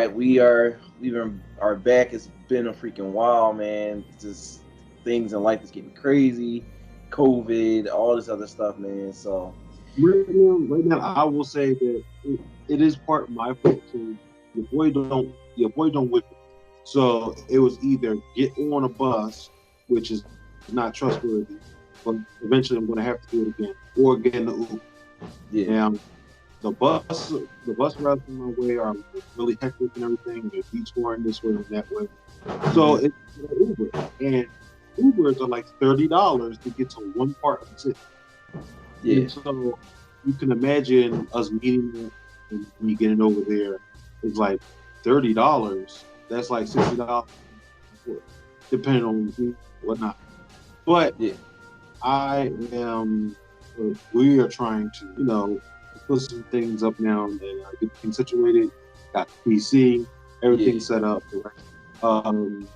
right, we are back. It's been a freaking while, man. Just things in life is getting crazy. COVID, all this other stuff, man. So Right now, I will say that it is part my fault too. Your boy don't whip it. So it was either get on a bus, which is not trustworthy, but eventually I'm going to have to do it again, or get in the Uber. yeah, Now the bus rides on my way are really hectic and everything. They're detouring this way and that way. So hmm it's Uber, and Ubers are like $30 to get to one part of the city. yeah, And so you can imagine us meeting and me getting over there is like $30. That's like $60, depending on whatnot. But yeah, I am. We are trying to, put some things up now and get things situated. Got the PC, yeah. everything set up. Um,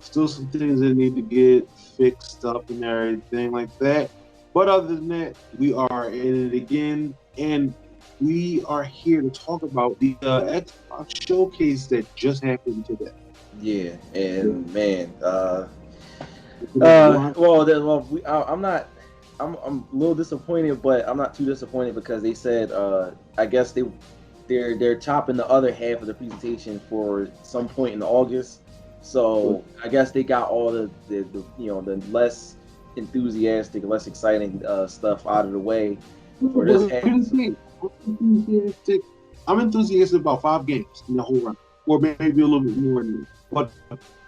Still some things that need to get fixed up and everything like that. But other than that, we are in it again, and we are here to talk about the Xbox showcase that just happened today. Yeah, Yeah. and man, Looking at one, I'm not. I'm a little disappointed, but I'm not too disappointed because they said, I guess they're chopping the other half of the presentation for some point in August. So I guess they got all the less enthusiastic, less exciting stuff out of the way for this but half. here's the thing. I'm enthusiastic. I'm enthusiastic about 5 games in the whole run, or maybe a little bit more. But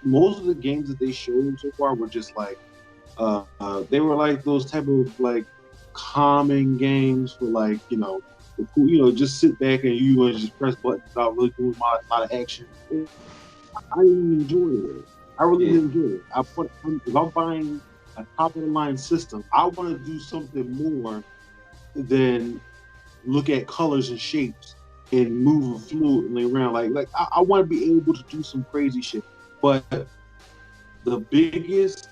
most of the games that they showed so far were just like they were like those type of like calming games for like just sit back and you just press buttons without really doing a lot of action. I enjoyed it. I really Yeah, enjoyed it. If I'm buying a top of the line system, I want to do something more than look at colors and shapes and move fluently around. I want to be able to do some crazy shit. But the biggest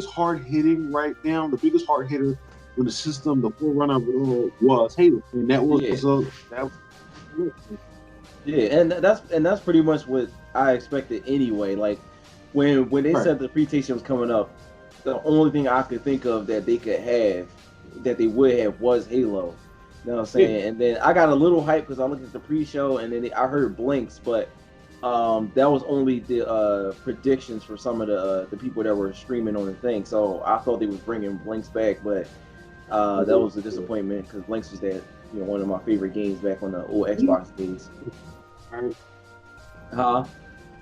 hard hitting right now, the biggest hard hitter when the system, the forerunner of it all was Halo, and yeah, that was yeah, and that's pretty much what I expected anyway. Like when they right. said the presentation was coming up, the only thing I could think of that they could have, that they would have, was Halo. You know what I'm Yeah, saying? And then I got a little hype because I looked at the pre-show and then I heard blinks, but that was only the predictions for some of the people that were streaming on the thing. So I thought they was bringing blinks back, but that was a disappointment because blinks was that one of my favorite games back on the old Xbox days. right. Huh?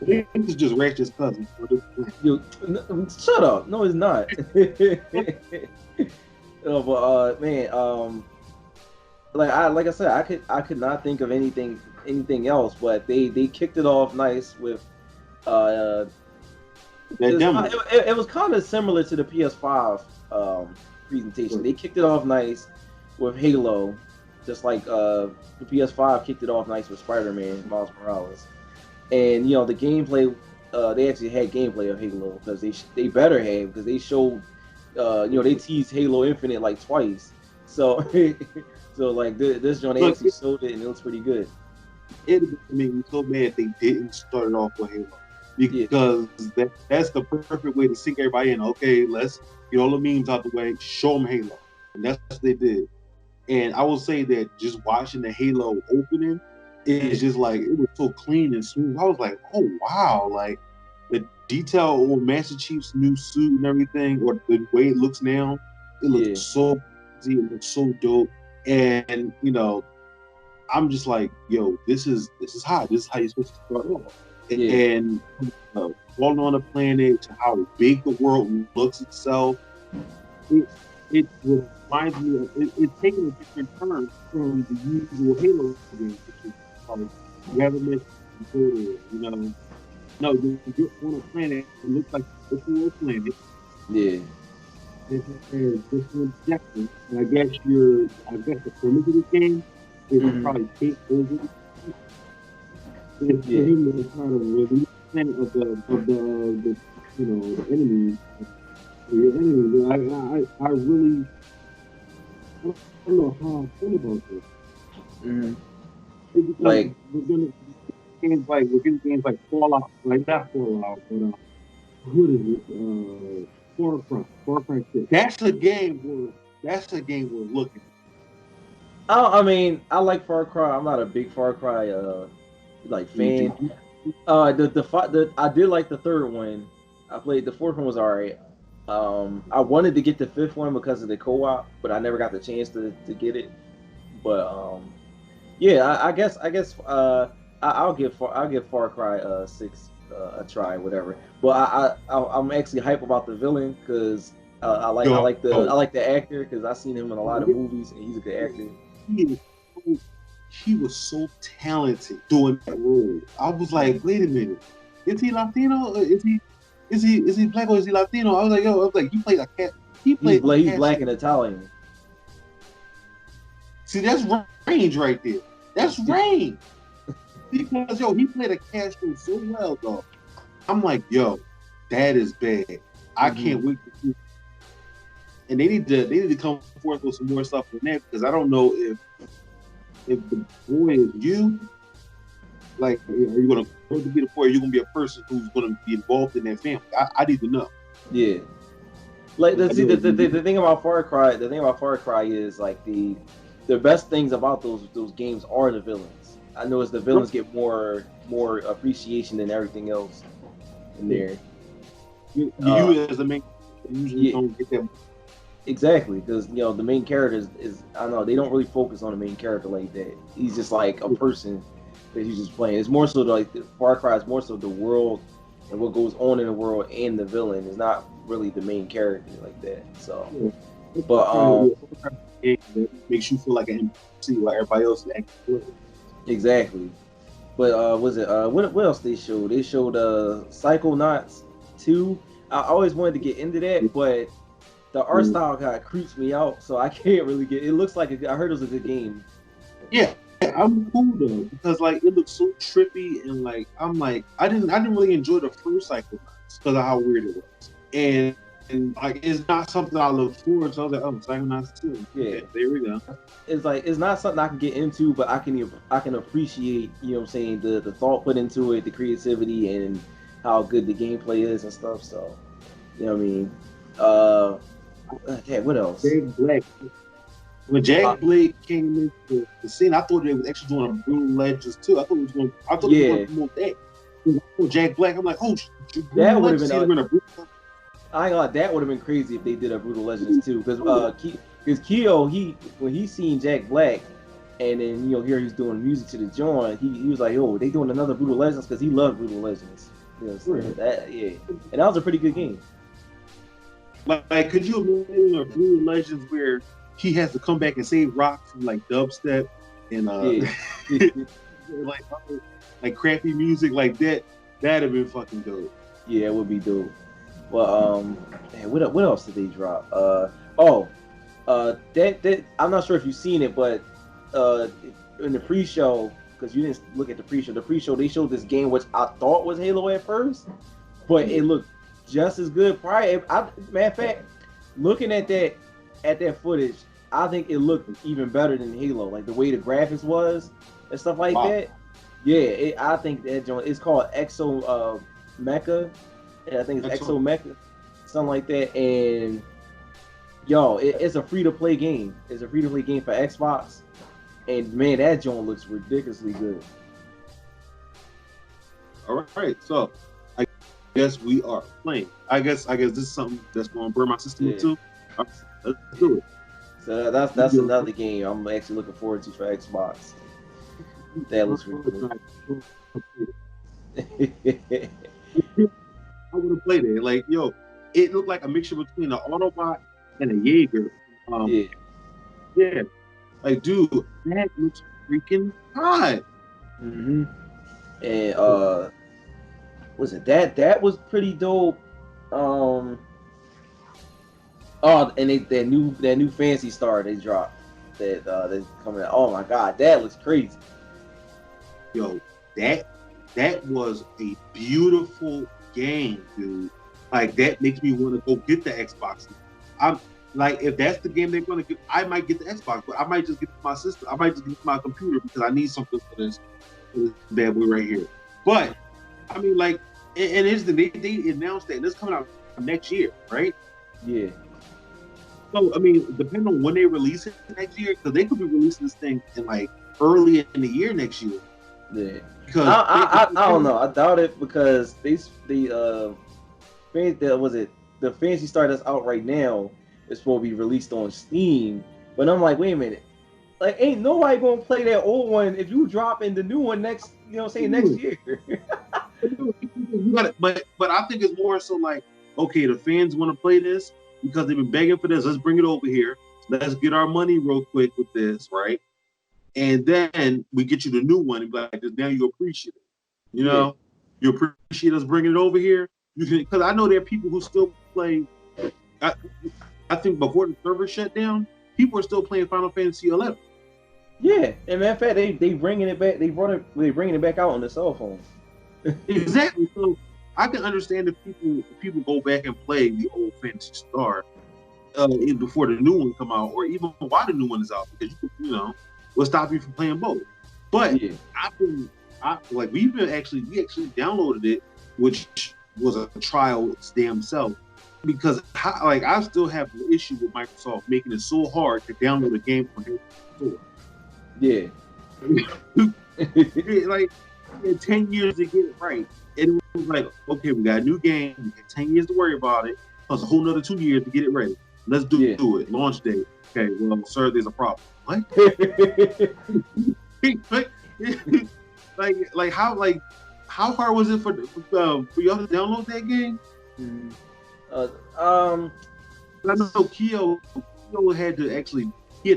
It's just Ratchet's cousin. You shut up. No, it's not. No, but man, like I said, I could not think of anything else, but they kicked it off nice with uh That demo. it was kind of similar to the PS5 presentation. They kicked it off nice with Halo, just like the PS5 kicked it off nice with Spider-Man Miles Morales. And the gameplay, they actually had gameplay of Halo because they better have, because they showed they teased Halo Infinite like twice. So so like this joint, they Look, actually showed it and it looks pretty good. it made me so mad they didn't start it off with Halo Yeah, because that's the perfect way to sink everybody in. Okay, let's get all the memes out the way, show them Halo, and that's what they did. And I will say that just watching the Halo opening is yeah, just like it was so clean and smooth. I was like, oh wow, like the detail on Master Chief's new suit and everything, or the way it looks now, it looks yeah, so crazy, it looks so dope. And I'm just like, yo, this is hot. This is how you're supposed to start off. yeah, And falling on a planet to how big the world looks itself, it reminds me of it's taking a different turn from the usual Halo games, which is like you have a mission, you go there, No, you're on a planet. It looks like a full planet. yeah, It has different objectives, and I guess the premise of this game is to hmm, probably take over and for yeah, him to try to release some of the enemies, your enemies. I really I don't know how I feel about this. hmm. It's because Like we're gonna. we're getting games like Fallout, like not Fallout, but what is it? Forefront 6. That's a game we're looking at. I mean, I like Far Cry. I'm not a big Far Cry like fan. The I did like the third one. I played the fourth one was alright. I wanted to get the fifth one because of the co-op, but I never got the chance to get it. But yeah, I'll give Far Cry 6 a try, whatever. But I'm actually hype about the villain because I like the actor because I've seen him in a lot of movies and he's a good actor. He was so talented doing that role. I was like, wait a minute, is he Latino? Is he black or is he Latino? I was like, he played a cat. He's black and Italian. See, that's range right there. That's range. Because he played a Castro so well, though. I'm like, that is bad. I can't wait to see. And they need to come forth with some more stuff than that because I don't know if the boy is you. Like, are you going to grow to be the boy? Or are you going to be a person who's going to be involved in that family? I need to know. Yeah. Like the thing about Far Cry is like the best things about those games are the villains. I noticed the villains get more appreciation than everything else in there. You as the main usually don't get that. Exactly, because the main character is I don't know, they don't really focus on the main character like that. He's just like a person that he's just playing. It's more so like Far Cry is more so the world and what goes on in the world and the villain is not really the main character like that. So, but it makes you feel like an NPC like everybody else acting. Exactly. But was it what else they showed? They showed Psychonauts 2. I always wanted to get into that, but the art style kind of creeps me out, so I can't really get. It looks like I heard it was a good game. Yeah, I'm cool though because like it looks so trippy and like I'm like I didn't really enjoy the first Psychonauts because of how weird it was and like it's not something I look forward to. I was like, Psychonauts 2. Yeah, okay, there we go. It's like it's not something I can get into, but I can appreciate what I'm saying, the thought put into it, the creativity, and how good the gameplay is and stuff. So what I mean. Okay, what else? Jack Black. When Jack Black came into the scene, I thought they was actually doing a Brutal Legends too. I thought they was going to promote that. Jack Black, I'm like, that would have been a Brutal. I thought that would have been crazy if they did a Brutal Legends too, because Keo, when he seen Jack Black, and then here he's doing music to the joint, he was like, they doing another Brutal Legends because he loved Brutal Legends. That and that was a pretty good game. Like, could you imagine a Brutal Legends where he has to come back and save Rock from like dubstep and like crappy music like that? That'd have been fucking dope. Yeah, it would be dope. Well, what else did they drop? That I'm not sure if you've seen it, but in the pre-show, because you didn't look at the pre-show, they showed this game which I thought was Halo at first, but it looked just as good. Matter of fact, looking at that footage, I think it looked even better than Halo. Like the way the graphics was and stuff like that. Yeah, I think that joint. It's called Exo Mecha. I think it's Exo Mecha, something like that. And it's a free to play game. It's a free to play game for Xbox. And man, that joint looks ridiculously good. All right, so I guess we are playing. I guess this is something that's going to burn my system too. Right, let's do it. So that's another game I'm actually looking forward to for Xbox. That looks really cool. I would have played it. Like, it looked like a mixture between an Autobot and a Jaeger. Yeah. Like, dude, that looks freaking hot. Mm-hmm. And was it that was pretty dope. And that new Phantasy Star they dropped that's coming out. Oh my god, that looks crazy. That was a beautiful game, dude. Like, that makes me want to go get the Xbox. I'm like, if that's the game they're gonna get, I might get the Xbox, but I might just get my system. I might just get my computer because I need something for this. this bad boy right here. But I mean, like, and it's they announced that this coming out next year, right? Yeah. So I mean, depending on when they release it next year, because they could be releasing this thing in like early in the year next year. Yeah. Because I don't know. I doubt it because the Fantasy Star that's out right now is supposed to be released on Steam. But I'm like, wait a minute. Like, ain't nobody gonna play that old one if you drop in the new one next, next year. You got it, but I think it's more so like, okay, the fans want to play this because they've been begging for this. Let's bring it over here. Let's get our money real quick with this, right? And then we get you the new one and be like, now you appreciate it. You appreciate us bringing it over here. You can, because I know there are people who still play. I think before the server shut down, people are still playing Final Fantasy 11. Yeah, and matter of fact, they bringing it back. They're bringing it back out on the cell phone. Exactly. So I can understand if people go back and play the old Fantasy Star before the new one come out, or even while the new one is out, because will stop you from playing both. But yeah. We actually downloaded it, which was a trial its damn self, because I still have the issue with Microsoft making it so hard to download a game from their store. Yeah. Like 10 years to get it right. And it was like, okay, we got a new game, we got 10 years to worry about it, plus a whole nother 2 years to get it ready. Let's do it. Launch date. Okay, well, sir, there's a problem. What? how hard was it for y'all to download that game? I know Keo had to actually he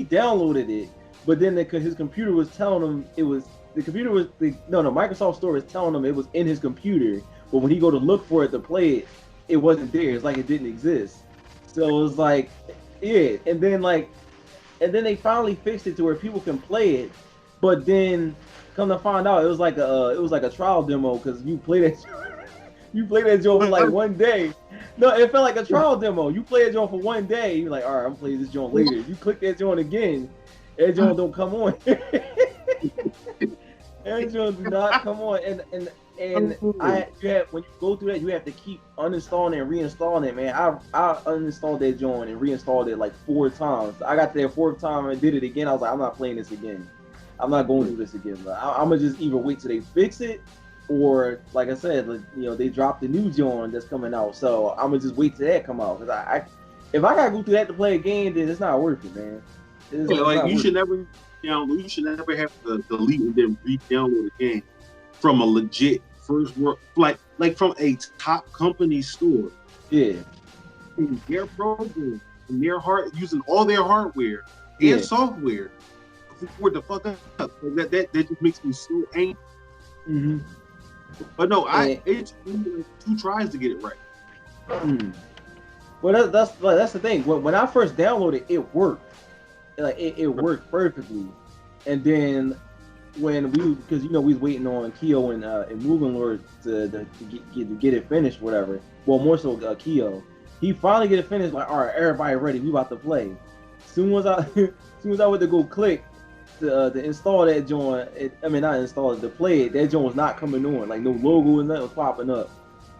downloaded it, but then his computer was telling him Microsoft Store is telling him it was in his computer, but when he go to look for it to play it, it wasn't there. It's like it didn't exist. So it was like, yeah, and then they finally fixed it to where people can play it, but then come to find out it was like a trial demo, because you play that joint for like one day. No, it felt like a trial demo. You play that joint for one day, you're like, all right, I'm playing this joint later. You click that joint again, that joint don't come on. That joint do not come on, and when you go through that, you have to keep uninstalling and reinstalling it, man. I uninstalled that joint and reinstalled it like 4 times. I got to that 4th time and did it again. I was like, I'm not playing this again. I'm not going to do this again. I'm gonna just either wait till they fix it, or like I said, they dropped the new joint that's coming out. So I'm gonna just wait till that come out, because if I gotta go through that to play a game, then it's not worth it, man. You should never have to delete and then re-download a game from a legit first world, like from a top company store. Yeah. And their program and using all their hardware and software for the fuck up. That just makes me so angry. Mm-hmm. But no, it's 2 tries to get it right. Mm. Well, that's the thing. When I first downloaded it, worked. It worked perfectly, and then because we was waiting on Keo and Mugen Lord to get it finished, whatever. Well, more so Keo. He finally get it finished. Like, all right, everybody ready? We about to play. Soon as I went to go click to install that joint, not install it, to play it, that joint was not coming on. Like, no logo and nothing was popping up.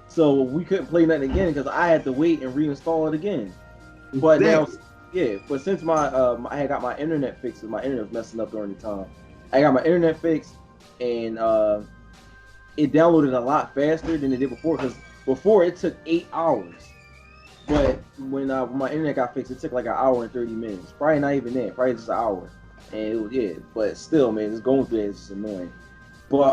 So we couldn't play nothing again because I had to wait and reinstall it again. But now, but since I had got my internet fixed, my internet was messing up during the time. I got my internet fixed, and it downloaded a lot faster than it did before, because before it took 8 hours. But when my internet got fixed, it took like 1 hour and 30 minutes. Probably not even that, probably just 1 hour. And it was, but still, man, just going through it is just annoying. But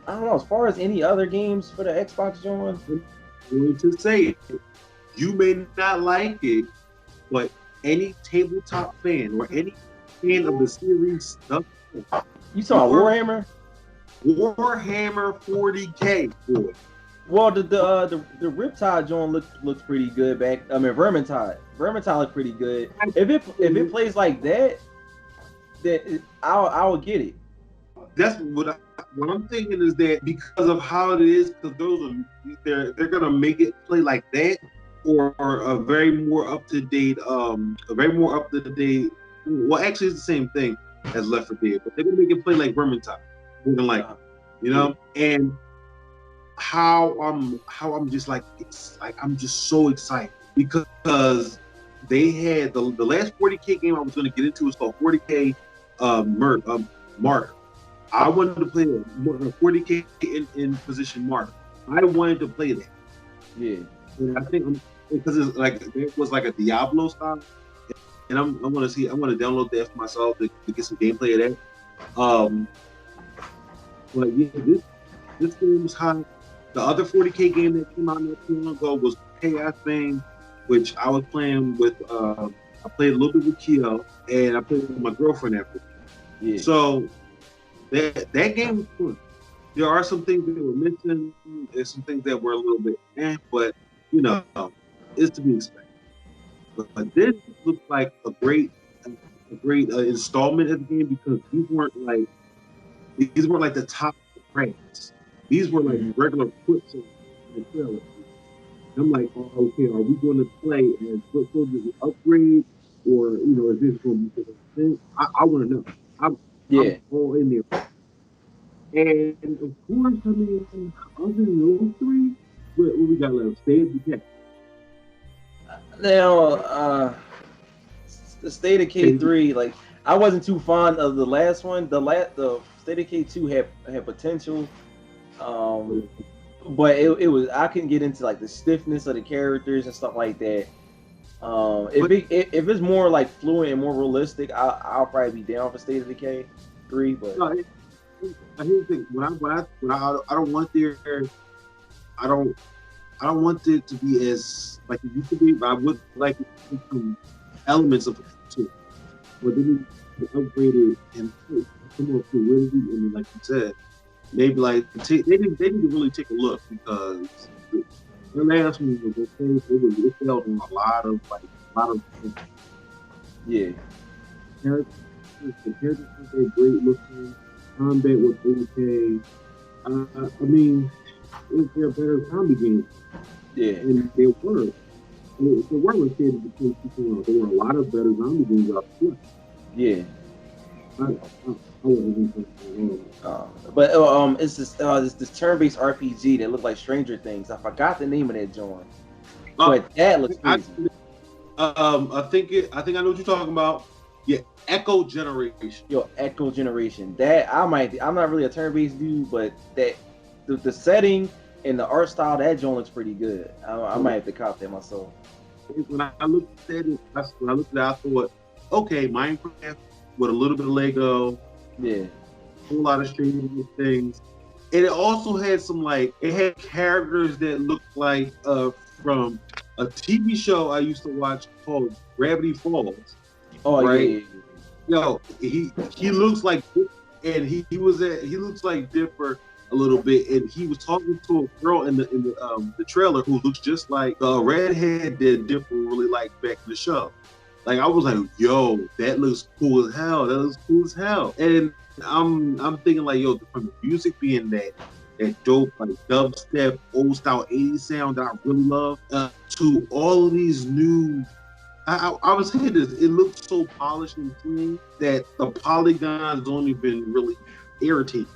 I don't know, as far as any other games for the Xbox, John? I'm going to say, you may not like it, but any tabletop fan or any fan of the series stuff. You saw Warhammer? Warhammer 40K, boy. Well, the Riptide joint looks pretty good back. Vermintide looked pretty good. If it plays like that, then I will get it. That's what I'm thinking, is that because of how it is, because they're gonna make it play like that, or a very more up to date. Well, actually, it's the same thing. as Left 4 Dead, but they're gonna make it play like Vermintide, more than like, you know. And how I'm just like, it's like I'm just so excited because they had the last 40K game I was gonna get into is called 40K Martyr. I wanted to play a 40K in position Martyr. I wanted to play that. Yeah. And I think because it was like a Diablo style, and I want to download that for myself to get some gameplay of that. But yeah, this game was hot. The other 40K game that came out not too long ago was Chaos Bane, which I was playing with. I played a little bit with Keo, and I played with my girlfriend after. Yeah. So that game was fun. There are some things that were missing. There's some things that were a little bit, but you know, it's to be expected. But this looks like a great installment of the game because these weren't like the top brands. These were like regular clips in the trailer. I'm like, oh, okay, are we going to play as foot soldiers an upgrade, or is this going to be a thing? I want to know. I'm all in there. And of course, I mean, other than those three, what we got left? State of Decay. Now, the State of Decay 3, like I wasn't too fond of the last one. The State of Decay 2 had potential, but it was I couldn't get into like the stiffness of the characters and stuff like that. If it's more like fluent and more realistic, I'll probably be down for State of Decay 3. But I hear the thing. When I don't want it to be as like it used to be, but I would like it to be some elements of it too. But they need to upgrade it and put some more fluidity. And like you said, maybe like they need to really take a look because the last one was okay. It felt on a lot of yeah. The characters were great looking. Combat was okay. I mean, they're better zombie games. Yeah. And there were there were a lot of better zombie games out there. Yeah. I wasn't but it's this turn-based RPG that looked like Stranger Things. I forgot the name of that joint. But that looks crazy. I think I know what you're talking about. Yeah, Echo Generation. Echo Generation. That I'm not really a turn-based dude, but that the setting and the art style, that joint looks pretty good. I might have to cop that myself. When I looked at it, I thought, okay, Minecraft with a little bit of Lego. Yeah. A whole lot of streaming things. And it also had it had characters that looked like from a TV show I used to watch called Gravity Falls. Oh, right? Yeah. He looks like, and he looks like Dipper a little bit, and he was talking to a girl in the trailer who looks just like the redhead that Dipper really liked back in the show. Like I was like, yo, that looks cool as hell. And I'm thinking like, yo, from the music being that dope like dubstep, old style 80s sound that I really love, to all of these new. I was saying this. It looks so polished and clean that the polygons don't even really irritate.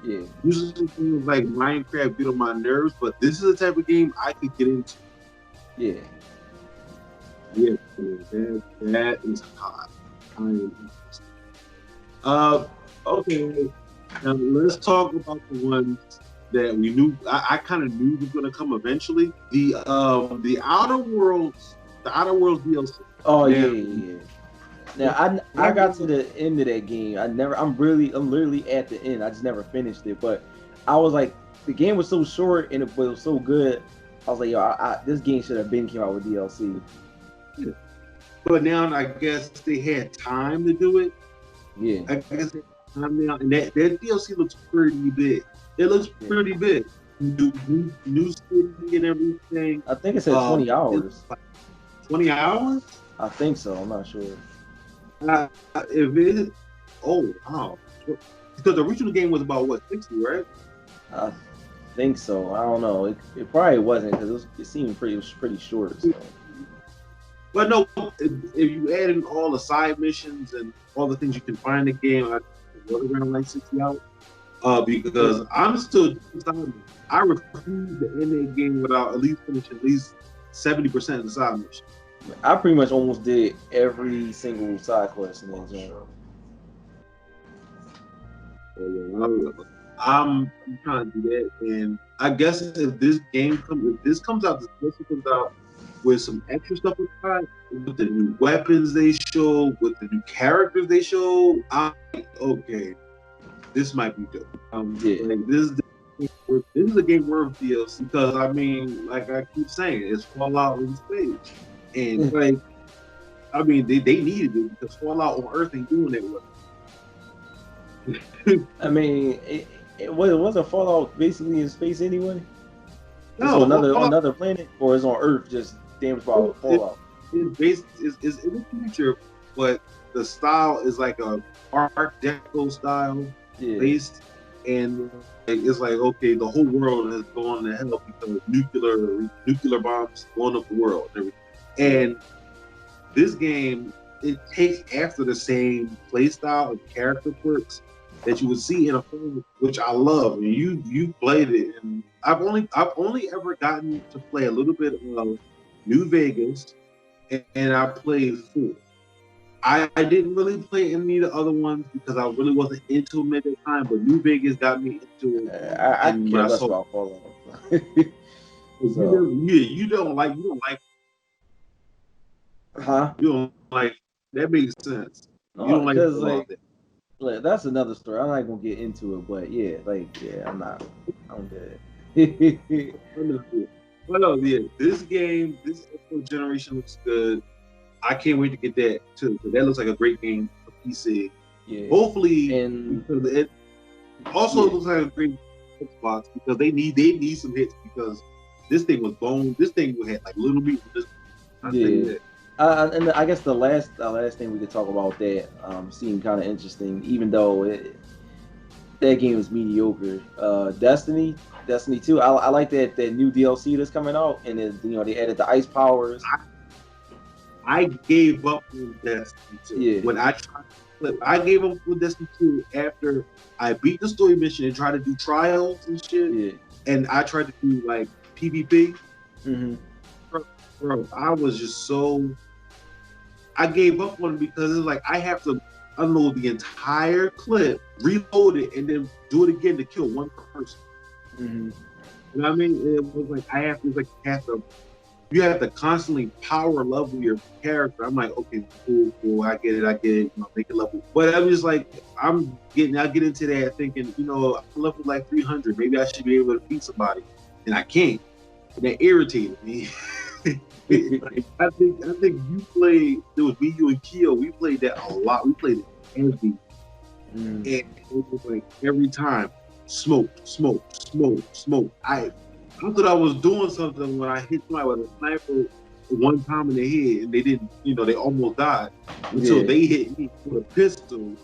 Yeah. Usually things like Minecraft get on my nerves, but this is the type of game I could get into. Yeah. Yeah, that is hot. I am interested. Okay. Now let's talk about the ones that we knew. I kind of knew was going to come eventually. The Outer Worlds DLC. Oh yeah. Now I got to the end of that game. I'm literally at the end. I just never finished it. But I was like, the game was so short and it was so good. I was like, yo, this game should have came out with DLC. Yeah. But now I guess they had time to do it. Yeah. I guess they had time now, and that DLC looks pretty big. It looks pretty big. New city and everything. I think it said 20 hours. 20 hours? I think so. I'm not sure. If it, oh wow, because the original game was about what, 60, right? I think so. I don't know. It probably wasn't because it seemed pretty short. So. But no, if you add in all the side missions and all the things you can find in the game, I was around like 60 hours. Because I'm still I refuse to end that game without at least finishing at least 70% of the side mission. I pretty much almost did every single side quest in that genre. I'm trying to do that, and I guess if this comes out with some extra stuff inside, with the new weapons they show, with the new characters they show, I'm like, okay, this might be dope. Like this is a game worth DLC because I mean, like I keep saying, it's Fallout in space, and like I mean, they needed it because Fallout on Earth ain't doing that well. I mean, it wasn't Fallout basically in space anyway. No, another planet, or is on Earth just damaged by Fallout? It's in the future, but the style is like a Art Deco style based, and it's like okay, the whole world has gone to hell because nuclear bombs blowing up the world and everything. And this game, it takes after the same play style and character quirks that you would see in a film, which I love. I mean, you played it, and I've only ever gotten to play a little bit of New Vegas, and I played 4. I didn't really play any of the other ones because I really wasn't into them at the time. But New Vegas got me into it. I care less about Fallout. You don't like. Huh? You don't like. That makes sense. No, you don't like Fallout. Like, that's another story. I'm not gonna get into it, but I'm good. Well, yeah, this game, this generation looks good. I can't wait to get that too, because that looks like a great game for PC. Yeah. Hopefully, and it also looks like a great Xbox because they need some hits because this thing was bone. This thing had like little meat. And I guess the last thing we could talk about that seemed kind of interesting, even though that game is mediocre. Destiny 2. I like that new DLC that's coming out, and they added the ice powers. I gave up on Destiny 2. Yeah. When I gave up on Destiny 2 after I beat the story mission and tried to do trials and shit. Yeah. And I tried to do like PvP. Mm-hmm. Bro, I was just so. I gave up on it because it's like I have to unload the entire clip, reload it, and then do it again to kill one person. Mm-hmm. You know what I mean? It was like you have to constantly power level your character. I'm like, okay, cool, I get it, make it level. But I'm just like, I get into that thinking, I'm level like 300. Maybe I should be able to beat somebody, and I can't. And that irritated me. I think you played. It was me, you, and Keo. We played that a lot. We played it heavy, and it was like every time, smoke. I thought I was doing something when I hit somebody with a sniper one time in the head, and they didn't. They almost died until they hit me with a pistol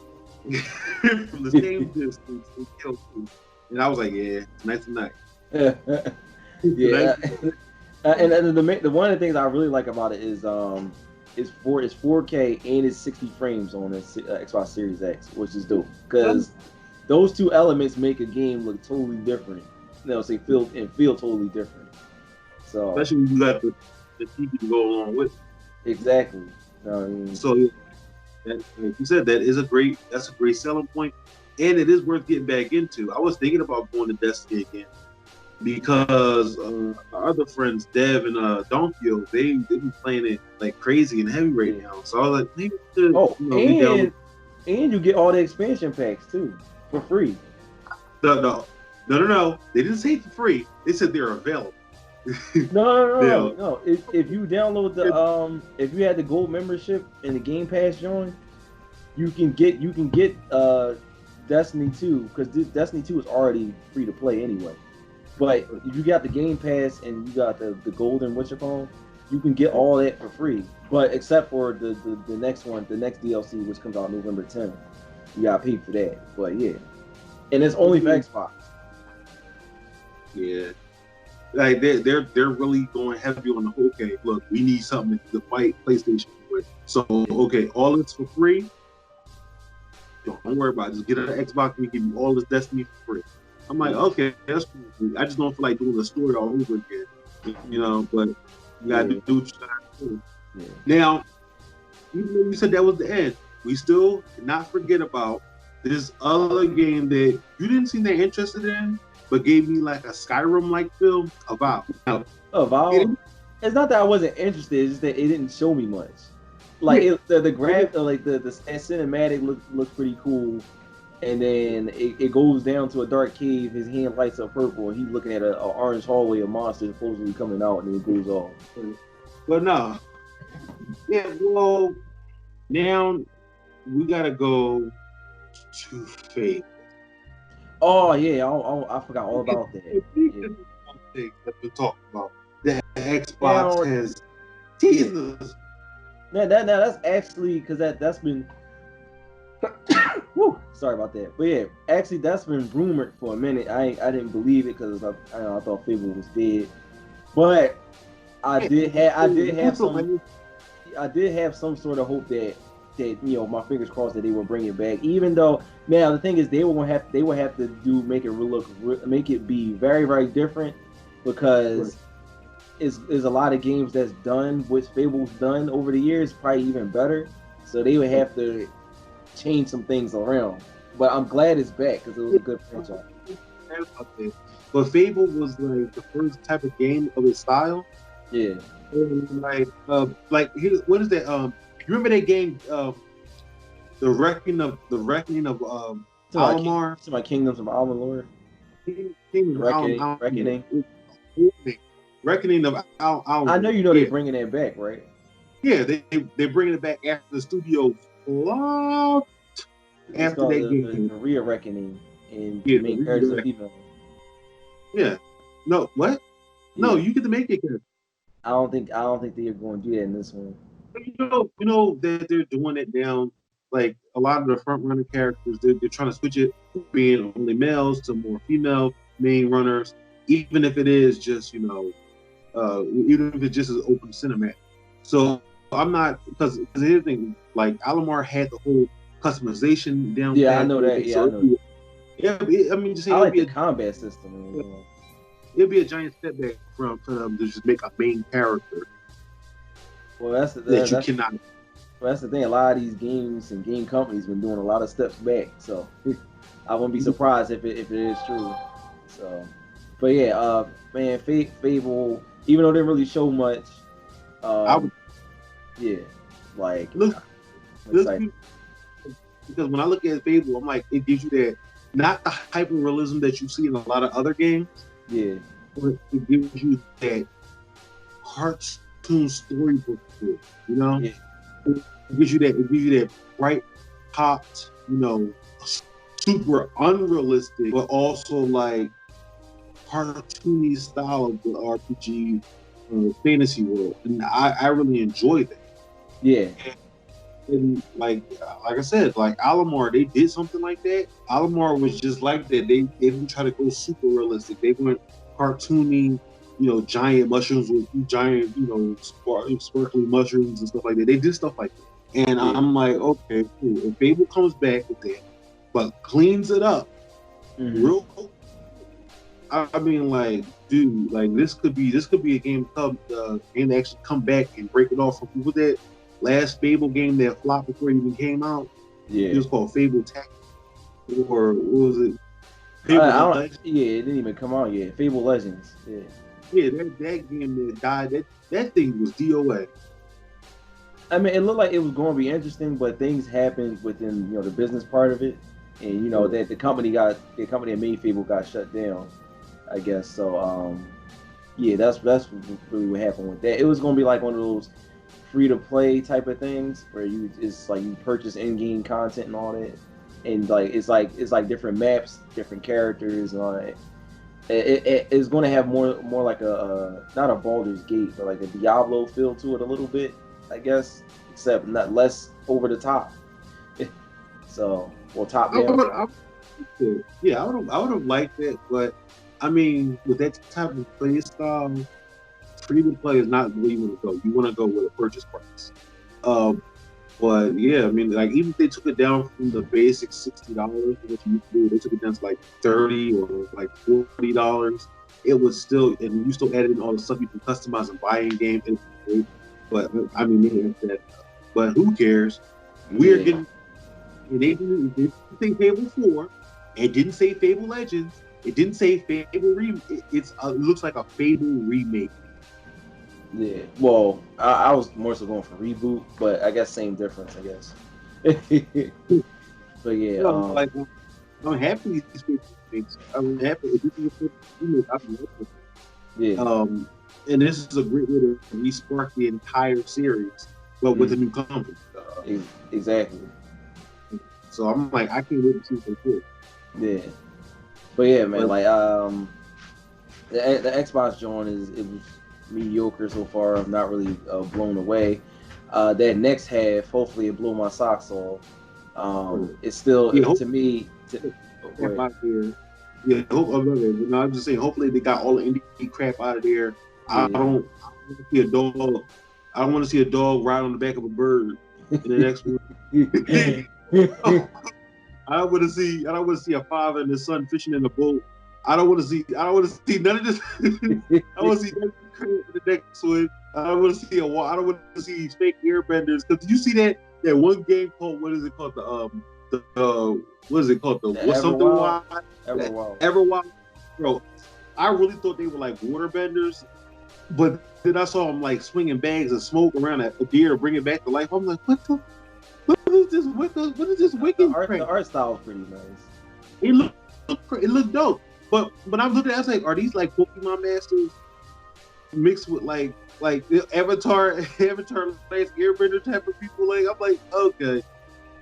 from the same distance and killed me. And I was like, yeah, nice tonight. Yeah. And the one of the things I really like about it is it's 4K and it's 60 frames on this Xbox Series X, which is dope because those two elements make a game look totally different. Feel totally different. So especially when you got the TV to go along with it. Exactly. You know what I mean? So like you said, that's a great selling point, and it is worth getting back into. I was thinking about going to Destiny again. Because our other friends, Dev and Donkio, they've been playing it like crazy and heavy right now. So I was like, maybe and you get all the expansion packs too for free. No. They didn't say for free. They said they're available. No. If you download the if you had the gold membership and the Game Pass join, you can get Destiny 2 because Destiny 2 is already free to play anyway. But if you got the Game Pass and you got the golden whatchamacallit, you can get all that for free. But except for the next one, the next DLC, which comes out November 10th, you got to pay for that. But yeah, and it's only for Xbox. Yeah. like they're really going heavy on the okay. Look, we need something to fight PlayStation with. So okay, all this for free. Don't worry about it. Just get an Xbox. We give you all this Destiny for free. I'm like, okay, that's cool. I just don't feel like doing the story all over again. You know, but you gotta do what you gotta do. Yeah. Now, even though you said that was the end, we still not forget about this other game that you didn't seem that interested in, but gave me like a Skyrim-like feel about. Valve. It's not that I wasn't interested; it's just that it didn't show me much. Like the graph, like the cinematic looks pretty cool, and then it goes down to a dark cave. His hand lights up purple, and he's looking at an orange hallway of monsters supposedly coming out, and then it goes off. But no, yeah. Well, now we gotta go to Fate. Oh yeah, I forgot all about that. Yeah. That we talked about. The Xbox has teasers. Now that's actually because that's been. Whew, sorry about that, but yeah, actually that's been rumored for a minute. I didn't believe it because I thought Fable was dead, but I did have some sort of hope that my fingers crossed that they would bring it back. Even though now the thing is they would have to make it be very, very different because is a lot of games that's done with Fable's done over the years, probably even better. So they would have to change some things around. But I'm glad it's back because it was a good franchise. But Fable was like the first type of game of its style. Yeah. And what is that? You remember that game, the Reckoning of Alamar? To my Kingdoms of Amalur. Reckoning of Alamar. I know you know they're bringing that back, right? Yeah, they're bringing it back after the studio flopped after that game. The Real Reckoning and the main characters are female. Yeah. No, what? Yeah. No, you get to make it character. I don't think they're going to do that in this one. You know that they're doing it now. Like a lot of the front runner characters, they're trying to switch it from being only males to more female main runners, even if it is just even if it's just an open cinematic. So I'm not because here's the thing, like Alamar had the whole customization down. Yeah, I know that. Yeah, I know. I mean, just I like the combat system. It'd be a giant step back for them to just make a main character. Well, that's the thing. A lot of these games and game companies been doing a lot of steps back. So I wouldn't be surprised if it is true. So, but yeah, man, Fable. Even though they didn't really show much, because when I look at Fable, I'm like, it gives you that not the hyper realism that you see in a lot of other games. Yeah, but it gives you that cartoon storybook feel, Yeah. It gives you that bright, popped, super unrealistic, but also like cartoony style of the RPG fantasy world, and I really enjoy that. Yeah. And like I said, like Alamar, they did something like that. Alamar was just like that. They didn't try to go super realistic. They went cartoony, giant mushrooms with giant, sparkly mushrooms and stuff like that. They did stuff like that. And I'm like, okay, cool. If Fable comes back with that, but cleans it up real cool. I mean, like, dude, like this could be a game that actually come back and break it off from people that last Fable game that flopped before it even came out. Yeah, it was called Fable Tactics, or what was it? It didn't even come out yet. Fable Legends. Yeah, that game that died. That thing was DOA. I mean, it looked like it was going to be interesting, but things happened within the business part of it, and that the company that made Fable got shut down, I guess. So that's really what happened with that. It was going to be like one of those free to play type of things where you purchase in-game content and all that, and it's like different maps, different characters and all that. It's going to have more like a not a Baldur's Gate, but like a Diablo feel to it a little bit, I guess, except not less over the top. So, top down. I would have liked it, but I mean, with that type of play style, free to play is not where you want to go. You want to go with a purchase price. Um, but yeah, I mean, like even if they took it down from the basic $60, which you do, they took it down to like 30 or like $40. It was still, and you still added in all the stuff you can customize and buy in game. But I mean, they had that. But who cares? We're getting. And they didn't say Fable 4. It didn't say Fable Legends. It didn't say Fable it looks like a Fable remake. Yeah. Well, I was more so going for reboot, but I guess same difference. I guess. But yeah. Like I'm happy these Fable remakes. I'm happy if this is a Fable remake. I'm happy. Yeah. And this is a great way to respark the entire series, but with a new company. Exactly. So I'm like, I can't wait to see what they do. Yeah, but yeah, man, like the Xbox joint it was mediocre so far. I'm not really blown away. That next half, hopefully, it blew my socks off. It's still to me. I'm just saying. Hopefully, they got all the indie crap out of there. I don't see a dog. I don't want to see a dog ride on the back of a bird in the next one. I don't want to see a father and his son fishing in a boat. I don't want to see none of this. I want to see the next one. I don't want to see fake airbenders. Because did you see that one game called, what is it called? What is it called? Everwild. Bro, I really thought they were like waterbenders, but then I saw them like swinging bags of smoke around a deer to bring it back to life. I'm like, what is this wicked? The art style is pretty nice. It looked dope. But I'm looking at it, I was like, are these like Pokemon Masters mixed with like Avatar Last Airbender type of people? Like, I'm like, okay,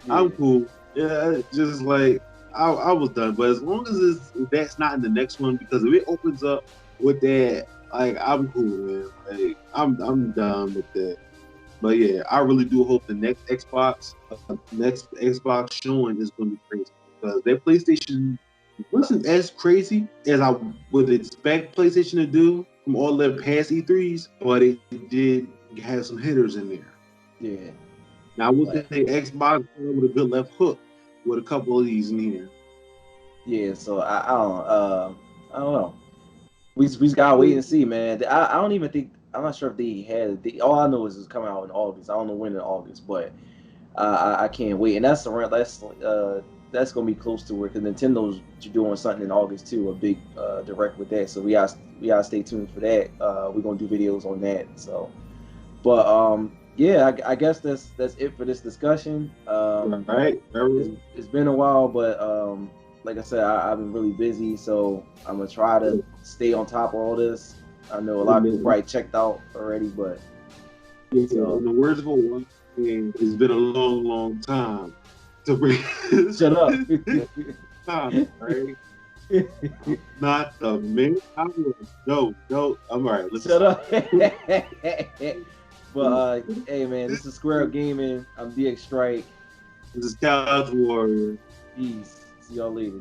yeah. I'm cool. Yeah, just like I was done. But as long as that's not in the next one, because if it opens up with that, like, I'm cool, man. Like, I'm done with that. But yeah, I really do hope the next Xbox showing is going to be crazy, because their PlayStation wasn't as crazy as I would expect PlayStation to do from all their past E3s, but it did have some hitters in there. Yeah. Now I would say Xbox with a good left hook with a couple of these in here. Yeah, so I don't know. We just gotta wait and see, man. I don't even think. I'm not sure if they had. All I know is it's coming out in August. I don't know when in August, but I can't wait. And that's gonna be close to where, because Nintendo's doing something in August too, a big direct with that. So we gotta stay tuned for that. We're gonna do videos on that. So, but yeah, I guess that's it for this discussion. Right. It's been a while, but like I said, I've been really busy, so I'm gonna try to stay on top of all this. I know a lot of people probably checked out already, but in the words of one, it's been a long time to bring. Shut up. Right? Not the minute I was. No. I'm all right. Shut up. But hey, man, this is Square Up Gaming. I'm DX Strike. This is Couch Warrior. Peace. See y'all later.